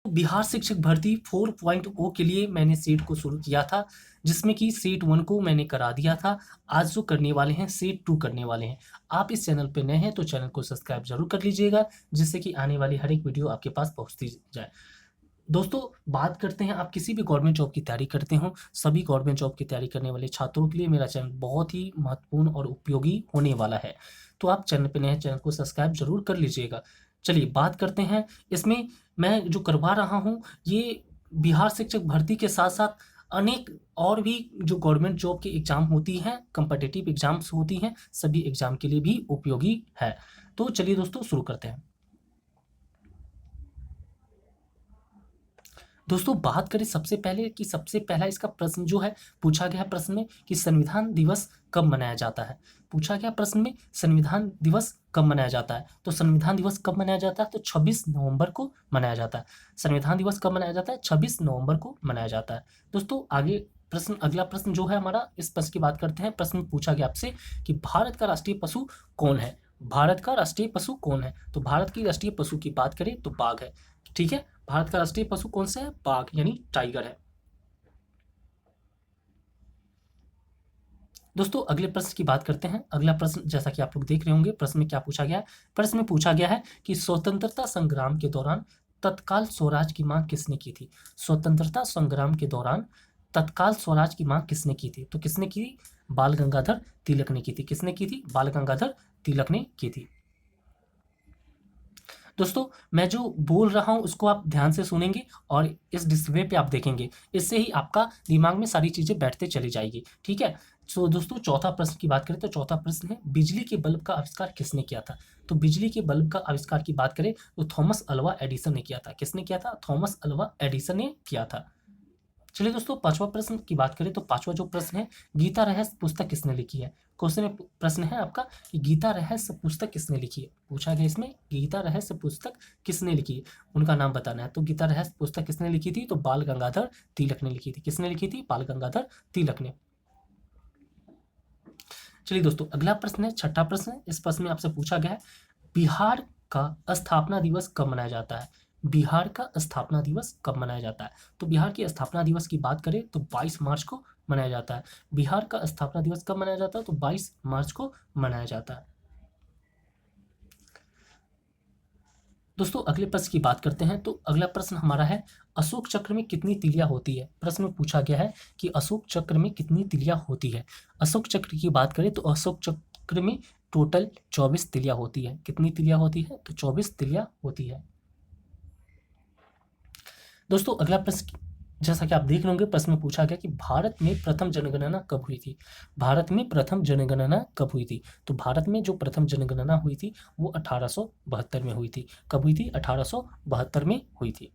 बिहार शिक्षक भर्ती 4.0 के लिए मैंने सेट को शुरू किया था, जिसमें कि सेट 1 को मैंने करा दिया था। आज जो करने वाले हैं सेट 2 करने वाले हैं। आप इस चैनल पे नए हैं तो चैनल को सब्सक्राइब जरूर कर लीजिएगा, जिससे कि आने वाली हर एक वीडियो आपके पास पहुंचती जाए। दोस्तों, बात करते हैं, आप किसी भी गवर्नमेंट जॉब की तैयारी करते हो, सभी गवर्नमेंट जॉब की तैयारी करने वाले छात्रों के लिए मेरा चैनल बहुत ही महत्वपूर्ण और उपयोगी होने वाला है। तो आप चैनल पे नए हैं, चैनल को सब्सक्राइब जरूर कर लीजिएगा। चलिए बात करते हैं। इसमें मैं जो करवा रहा हूँ, ये बिहार शिक्षक भर्ती के साथ साथ अनेक और भी जो गवर्नमेंट जॉब की एग्जाम होती हैं, कम्पिटिटिव एग्जाम्स होती हैं, सभी एग्जाम के लिए भी उपयोगी है। तो चलिए दोस्तों शुरू करते हैं। दोस्तों, बात करें सबसे पहले कि सबसे पहला इसका प्रश्न जो है पूछा गया प्रश्न में कि संविधान दिवस कब मनाया जाता है। पूछा गया प्रश्न में संविधान दिवस कब मनाया जाता है। तो संविधान दिवस कब मनाया जाता है, तो 26 नवंबर को मनाया जाता है। संविधान दिवस कब मनाया जाता है, 26 नवंबर को मनाया जाता है। दोस्तों, आगे प्रश्न, अगला प्रश्न जो है हमारा, इस प्रश्न की बात करते हैं। प्रश्न पूछा गया आपसे कि भारत का राष्ट्रीय पशु कौन है। भारत का राष्ट्रीय पशु कौन है। तो भारत की राष्ट्रीय पशु की बात करें तो बाघ है। ठीक है, भारत का राष्ट्रीय पशु कौन सा है, बाघ यानी टाइगर है। दोस्तों, अगले प्रश्न की बात करते हैं। अगला प्रश्न, जैसा कि आप लोग देख रहे होंगे, प्रश्न में क्या पूछा गया है। प्रश्न में पूछा गया है कि स्वतंत्रता संग्राम के दौरान तत्काल स्वराज की मांग किसने की थी। स्वतंत्रता संग्राम के दौरान तत्काल स्वराज की मांग किसने की थी। तो किसने की थी, बाल गंगाधर तिलक ने की थी। किसने की थी, बाल गंगाधर तिलक ने की थी। दोस्तों, मैं जो बोल रहा हूँ उसको आप ध्यान से सुनेंगे और इस डिस्प्ले पे आप देखेंगे, इससे ही आपका दिमाग में सारी चीज़ें बैठते चली जाएगी। ठीक है। सो दोस्तों, चौथा प्रश्न की बात करें तो चौथा प्रश्न है, बिजली के बल्ब का आविष्कार किसने किया था। तो बिजली के बल्ब का आविष्कार की बात करें तो थॉमस अल्वा एडिसन ने किया था। किसने किया था, थॉमस अल्वा एडिसन ने किया था। चलिए दोस्तों, पांचवा प्रश्न की बात करें तो पांचवा जो प्रश्न है, गीता रहस्य पुस्तक किसने लिखी है। क्वेश्चन में प्रश्न है आपका कि गीता रहस्य पुस्तक किसने लिखी है। पूछा गया इसमें गीता रहस्य पुस्तक किसने लिखी है, उनका नाम बताना है। तो गीता रहस्य पुस्तक किसने लिखी थी, तो बाल गंगाधर तिलक ने लिखी थी। किसने लिखी थी, बाल गंगाधर तिलक ने। चलिए दोस्तों, अगला प्रश्न है, छठा प्रश्न है। इस प्रश्न में आपसे पूछा गया है, बिहार का स्थापना दिवस कब मनाया जाता है। बिहार का स्थापना दिवस कब मनाया जाता है। तो बिहार की स्थापना दिवस की बात करें तो 22 मार्च को मनाया जाता है। बिहार का स्थापना दिवस कब मनाया जाता है, तो 22 मार्च को मनाया जाता है। दोस्तों, अगले प्रश्न की बात करते हैं। तो अगला प्रश्न हमारा है, अशोक चक्र में कितनी तिलियां होती है। प्रश्न में पूछा गया है कि अशोक चक्र में कितनी तिलियां होती है। अशोक चक्र की बात करें तो अशोक चक्र में टोटल 24 तिलियां होती है। कितनी तिलियां होती है, तो 24 तिलियां होती है। दोस्तों, अगला प्रश्न, जैसा कि आप देख रहे होंगे, प्रश्न में पूछा गया कि भारत में प्रथम जनगणना कब हुई थी। भारत में प्रथम जनगणना कब हुई थी। तो भारत में जो प्रथम जनगणना हुई थी वो 1872 में हुई थी। कब हुई थी, 1872 में हुई थी।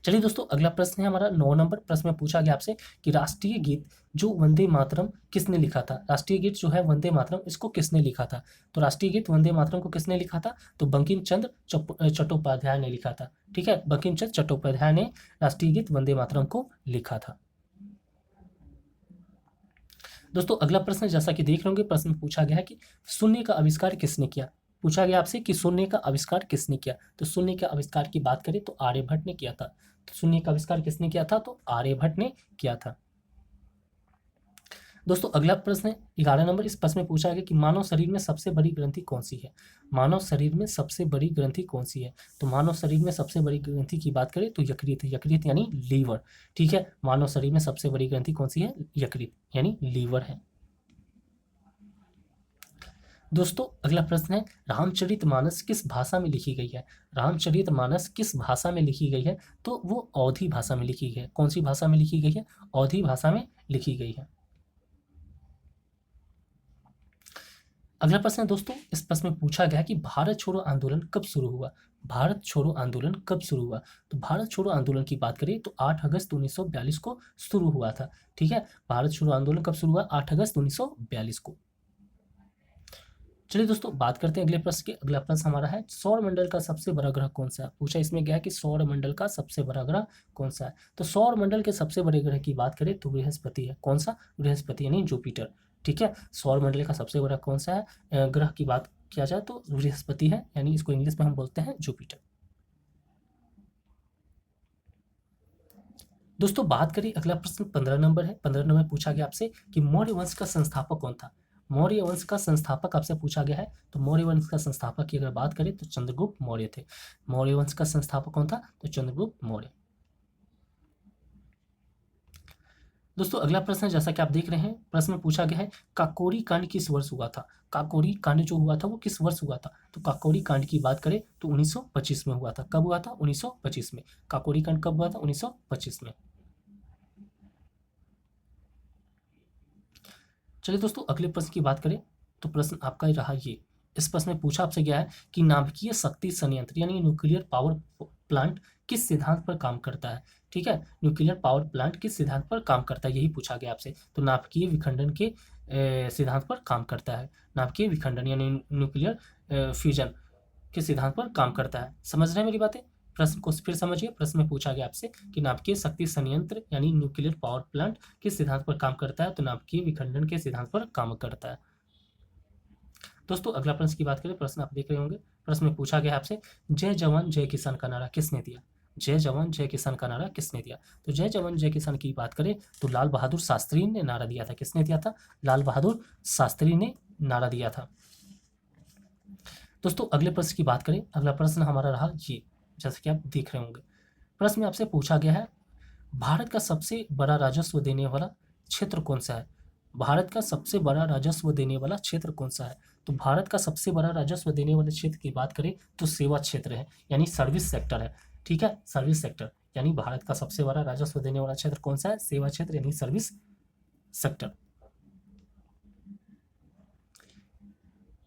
चलिए दोस्तों, अगला प्रश्न है हमारा 9 नंबर। प्रश्न में पूछा गया आपसे कि राष्ट्रीय गीत जो वंदे मातरम किसने लिखा था। राष्ट्रीय गीत जो है वंदे मातरम, इसको किसने लिखा था। तो राष्ट्रीय गीत वंदे मातरम को किसने लिखा था, तो बंकिम चंद्र चट्टोपाध्याय ने लिखा था। ठीक है, बंकिम चंद्र चट्टोपाध्याय ने राष्ट्रीय गीत वंदे मातरम को लिखा था। दोस्तों, अगला प्रश्न, जैसा कि देख रहे होंगे, प्रश्न पूछा गया है कि शून्य का आविष्कार किसने किया। पूछा गया आपसे कि शून्य का आविष्कार किसने किया। तो शून्य के आविष्कार की बात करें तो आर्यभट्ट ने किया था। तो शून्य का आविष्कार किसने किया था, तो आर्यभट्ट ने किया था। दोस्तों, अगला प्रश्न है 11 नंबर। इस प्रश्न में पूछा गया कि मानव शरीर में सबसे बड़ी ग्रंथि कौन सी है। मानव शरीर में सबसे बड़ी ग्रंथि कौन सी है। तो मानव शरीर में सबसे बड़ी ग्रंथि की बात करें तो यकृत, यकृत यानी लीवर। ठीक है, मानव शरीर में सबसे बड़ी ग्रंथि कौन सी है, यकृत यानी लीवर है। दोस्तों, अगला प्रश्न है, रामचरितमानस किस भाषा में लिखी गई है। रामचरितमानस किस भाषा में लिखी गई है, तो वो अवधी भाषा में लिखी गई है। कौन सी भाषा में लिखी गई है, अवधी भाषा में लिखी गई है। अगला प्रश्न है दोस्तों, इस प्रश्न में पूछा गया कि भारत छोड़ो आंदोलन कब शुरू हुआ। भारत छोड़ो आंदोलन कब शुरू हुआ। तो भारत छोड़ो आंदोलन की बात करें तो 8 अगस्त 1942 को शुरू हुआ था। ठीक है, भारत छोड़ो आंदोलन कब शुरू हुआ, 8 अगस्त 1942 को। चलिए दोस्तों, बात करते हैं अगले प्रश्न की। अगला प्रश्न हमारा है, सौर मंडल का सबसे बड़ा ग्रह कौन सा है। पूछा इसमें गया कि सौर मंडल का सबसे बड़ा ग्रह कौन सा है। तो सौर मंडल के सबसे बड़े ग्रह की बात करें तो बृहस्पति है। कौन सा, बृहस्पति यानी जुपिटर। ठीक है, सौर मंडल का सबसे बड़ा कौन सा है ग्रह की बात किया जाए तो बृहस्पति है, यानी इसको इंग्लिश में हम बोलते हैं जुपिटर। दोस्तों बात करें, अगला प्रश्न 15 नंबर है। 15 नंबर पूछा गया आपसे कि मौर्य वंश का संस्थापक कौन था। मौर्य वंश का संस्थापक आपसे पूछा गया है। तो मौर्य वंश का संस्थापक की अगर बात करें तो चंद्रगुप्त मौर्य थे। मौर्य वंश का संस्थापक कौन था, तो चंद्रगुप्त मौर्य। दोस्तों अगला प्रश्न है, जैसा कि आप देख रहे हैं, प्रश्न में पूछा गया है काकोरी कांड किस वर्ष हुआ था। काकोरी कांड जो हुआ था वो किस वर्ष हुआ था। तो काकोरी कांड की बात करें तो 1925 में हुआ था। कब हुआ था, 1925 में। काकोरी कांड कब हुआ था, 1925 में। चलिए दोस्तों अगले प्रश्न की बात करें तो प्रश्न आपका ही रहा ये। इस प्रश्न में पूछा आपसे गया है कि नाभिकीय शक्ति संयंत्र यानी न्यूक्लियर पावर प्लांट किस सिद्धांत पर काम करता है। ठीक है, न्यूक्लियर पावर प्लांट किस सिद्धांत पर काम करता है, यही पूछा गया आपसे। तो नाभिकीय विखंडन के सिद्धांत पर काम करता है। नाभिकीय विखंडन यानी न्यूक्लियर फ्यूजन के सिद्धांत पर काम करता है। समझ रहे हैं मेरी बातें। प्रश्न को फिर समझिए। प्रश्न में पूछा गया आपसे कि नाभिकीय शक्ति संयंत्र यानी न्यूक्लियर पावर प्लांट किस सिद्धांत पर काम करता है। तो नाभिकीय विखंडन के सिद्धांत पर काम करता है। दोस्तों अगला प्रश्न की बात करें, प्रश्न आप देख रहे होंगे। प्रश्न में पूछा गया आपसे जय जवान जय किसान का नारा किसने दिया। जय जवान जय किसान का नारा किसने दिया। तो जय जवान जय किसान की बात करें तो लाल बहादुर शास्त्री ने नारा दिया था। किसने दिया था, लाल बहादुर शास्त्री ने नारा दिया था। दोस्तों अगले प्रश्न की बात करें, अगला प्रश्न हमारा रहा ये, जैसे कि आप देख रहे होंगे। प्रश्न में आपसे पूछा गया है भारत का सबसे बड़ा राजस्व देने वाला क्षेत्र कौन सा है। भारत का सबसे बड़ा राजस्व देने वाला क्षेत्र कौन सा है। तो भारत का सबसे बड़ा राजस्व देने वाले क्षेत्र की बात करें तो सेवा क्षेत्र है, यानी सर्विस सेक्टर है। ठीक है, सर्विस सेक्टर यानी भारत का सबसे बड़ा राजस्व देने वाला क्षेत्र कौन सा है, सेवा क्षेत्र यानी सर्विस सेक्टर।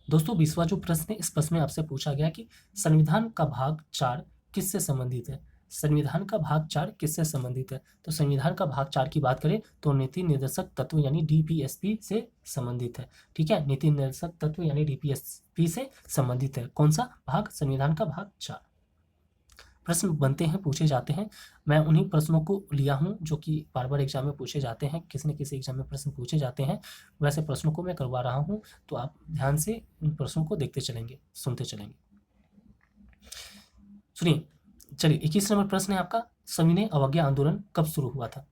दोस्तों 20वां जो प्रश्न है, इस प्रश्न में आपसे पूछा गया कि संविधान का भाग 4 किससे संबंधित है। संविधान का भाग 4 किससे संबंधित है। तो संविधान का भाग 4 की बात करें तो नीति निर्देशक तत्व यानी डीपीएसपी से संबंधित है। ठीक है, नीति निर्देशक तत्व यानी डीपीएसपी से संबंधित है। कौन सा भाग, संविधान का भाग 4। प्रश्न बनते हैं, पूछे जाते हैं। मैं उन्हीं प्रश्नों को लिया हूं जो कि बार बार एग्जाम में पूछे जाते हैं, किसी न किसी एग्जाम में प्रश्न पूछे जाते हैं, वैसे प्रश्नों को मैं करवा रहा हूं। तो आप ध्यान से इन प्रश्नों को देखते चलेंगे, सुनते चलेंगे। सुनिए, चलिए 21 नंबर प्रश्न है आपका, सविनय अवज्ञा आंदोलन कब शुरू हुआ था।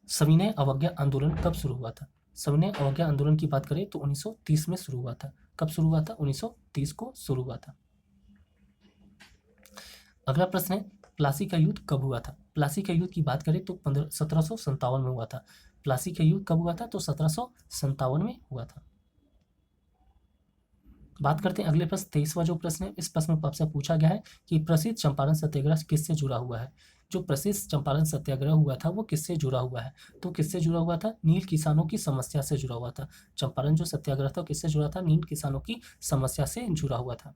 सविनय अवज्ञा आंदोलन कब शुरू हुआ था। सविनय अवज्ञा आंदोलन की बात करें तो 1930 में शुरू हुआ था। कब शुरू हुआ था, 1930 को शुरू हुआ था। अगला प्रश्न है प्लासी का युद्ध कब हुआ था। प्लासी का युद्ध की बात करें तो 1757 में हुआ था। प्लासी का युद्ध कब हुआ था, तो 1757 में हुआ था। बात करते हैं अगले प्रश्न 23वां जो प्रश्न है, इस प्रश्न में आपसे पूछा गया है कि प्रसिद्ध चंपारण सत्याग्रह किससे जुड़ा हुआ है। जो प्रसिद्ध चंपारण सत्याग्रह हुआ था वो किससे जुड़ा हुआ है। तो किससे जुड़ा हुआ था, नील किसानों की समस्या से जुड़ा हुआ था। चंपारण जो सत्याग्रह था किससे जुड़ा था, नील किसानों की समस्या से जुड़ा हुआ था।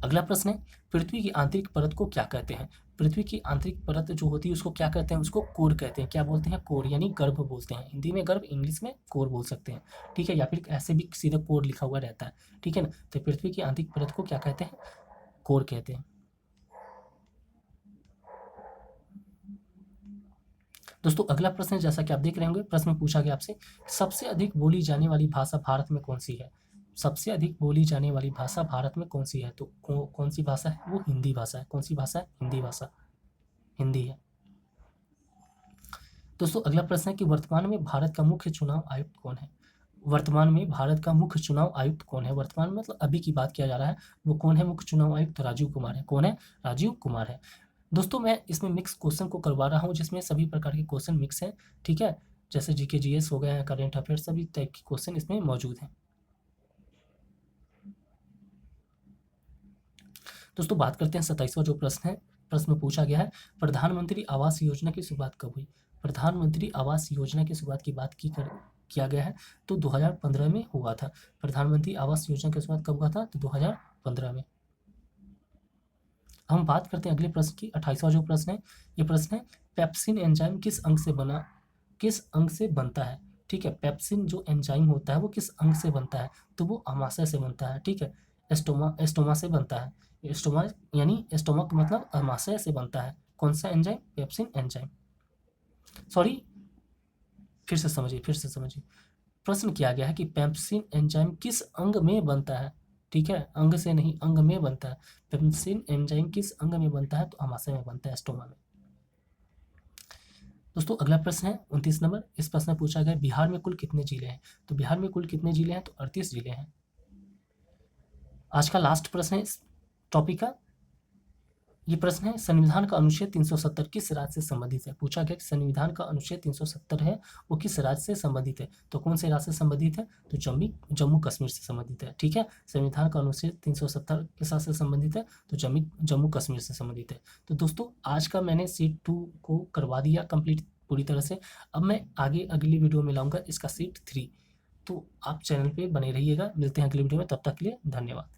अगला प्रश्न है पृथ्वी की आंतरिक परत को क्या कहते हैं। पृथ्वी की आंतरिक परत जो होती है उसको क्या कहते हैं, उसको कोर कहते हैं। क्या बोलते हैं, कोर यानी गर्भ बोलते हैं। हिंदी में गर्भ, इंग्लिश में कोर बोल सकते हैं। ठीक है, या फिर ऐसे भी सीधा कोर लिखा हुआ रहता है। ठीक है ना, तो पृथ्वी की आंतरिक परत को क्या कहते हैं, कोर कहते हैं। दोस्तों अगला प्रश्न है, जैसा कि आप देख रहे होंगे, प्रश्न में पूछा गया आपसे सबसे अधिक बोली जाने वाली भाषा भारत में कौन सी है। सबसे अधिक बोली जाने वाली भाषा भारत में कौन सी है। तो कौन सी भाषा है, वो हिंदी भाषा है। कौन सी भाषा है, हिंदी भाषा, हिंदी है। दोस्तों अगला प्रश्न है कि वर्तमान में भारत का मुख्य चुनाव आयुक्त कौन है। वर्तमान में भारत का मुख्य चुनाव आयुक्त कौन है। वर्तमान में मतलब अभी की बात किया जा रहा है, वो कौन है मुख्य चुनाव आयुक्त, राजीव कुमार है। कौन है, राजीव कुमार है। दोस्तों मैं इसमें मिक्स क्वेश्चन को करवा रहा हूँ, जिसमें सभी प्रकार के क्वेश्चन मिक्स हैं। ठीक है, जैसे जीके जीएस हो गए हैं, करेंट अफेयर्स, सभी टाइप के क्वेश्चन इसमें मौजूद हैं। दोस्तों बात करते हैं 27वां जो प्रश्न है, प्रश्न में पूछा गया है प्रधानमंत्री आवास योजना की शुरुआत कब हुई। प्रधानमंत्री आवास योजना की शुरुआत की बात किया गया है तो 2015 में हुआ था। प्रधानमंत्री आवास योजना की शुरुआत कब हुआ था, तो 2015 में। हम बात करते हैं अगले प्रश्न की, 28वां जो प्रश्न है, ये प्रश्न है पेप्सिन एंजाइम किस अंग से बनता है। ठीक है, पेप्सिन जो एंजाइम होता है वो किस अंग से बनता है, तो वो अमाशय से बनता है। ठीक है, एस्टोमा से बनता है। एस्टोमा यानी एस्टोमक मतलब अमाशय से बनता है। कौन सा एंजाइम, पेप्सिन एंजाइम। सॉरी, फिर से समझिए। प्रश्न किया गया है कि पेप्सिन एंजाइम किस अंग में बनता है। ठीक है, अंग से नहीं, अंग में बनता है। पेप्सिन एंजाइम किस अंग में बनता है, तो अमाशय में बनता है, स्टोमा में। दोस्तों अगला प्रश्न है 29 नंबर। इस प्रश्न में पूछा गया बिहार में कुल कितने जिले हैं। तो बिहार में कुल कितने जिले हैं, तो 38 जिले हैं। आज का लास्ट प्रश्न है इस टॉपिक का। ये प्रश्न है संविधान का अनुच्छेद 370 किस राज्य से संबंधित है। पूछा गया कि संविधान का अनुच्छेद 370 है वो किस राज्य से संबंधित है। तो कौन से राज्य से संबंधित है, तो जम्मू कश्मीर से संबंधित है। ठीक है, संविधान का अनुच्छेद 370 किस राज्य से संबंधित है, तो जम्मू कश्मीर से संबंधित है। तो दोस्तों आज का मैंने सीट 2 को करवा दिया कंप्लीट पूरी तरह से। अब मैं आगे अगली वीडियो में लाऊंगा इसका सीट 3। तो आप चैनल पे बने रहिएगा। मिलते हैं अगली वीडियो में, तब तक के लिए धन्यवाद।